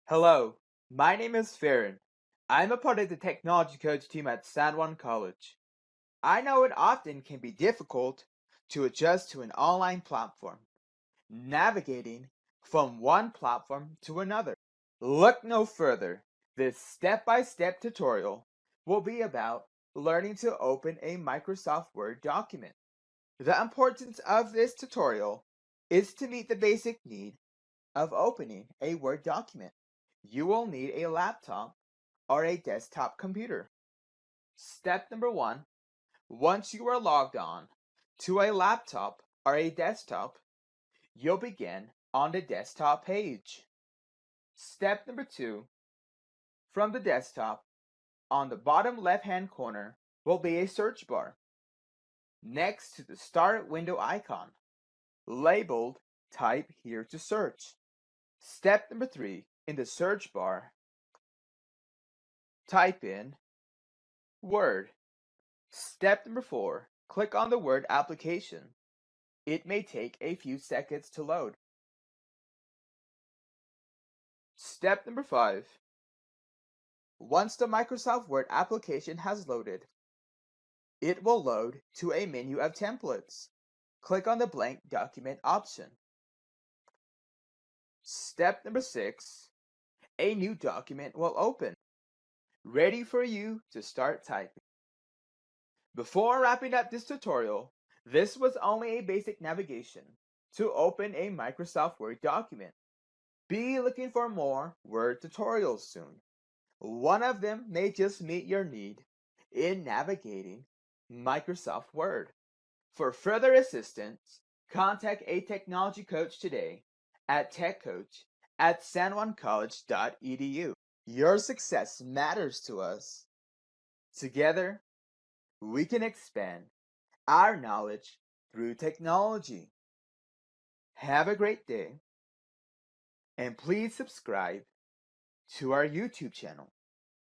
Hello, my name is Farron. I'm a part of the technology coach team at San Juan College. I know it often can be difficult to adjust to an online platform, navigating from one platform to another. Look no further. This step-by-step tutorial will be about learning to open a Microsoft Word document. The importance of this tutorial is to meet the basic need of opening a Word document. You will need a laptop or a desktop computer. Step number 1. Once you are logged on to a laptop or a desktop, you'll begin on the desktop page. Step number 2. From the desktop, on the bottom left-hand corner will be a search bar next to the Start window icon, labeled Type here to search. Step number 3. In the search bar, type in Word. Step number 4. Click on the Word application. It may take a few seconds to load. Step number 5. Once the Microsoft Word application has loaded, it will load to a menu of templates. Click on the blank document option. Step number 6. A new document will open, ready for you to start typing. Before wrapping up this tutorial, this was only a basic navigation to open a Microsoft Word document. Be looking for more Word tutorials soon. One of them may just meet your need in navigating Microsoft Word. For further assistance, contact a technology coach today at techcoach@sanjuancollege.edu. Your success matters to us. Together, we can expand our knowledge through technology. Have a great day, and please subscribe to our YouTube channel.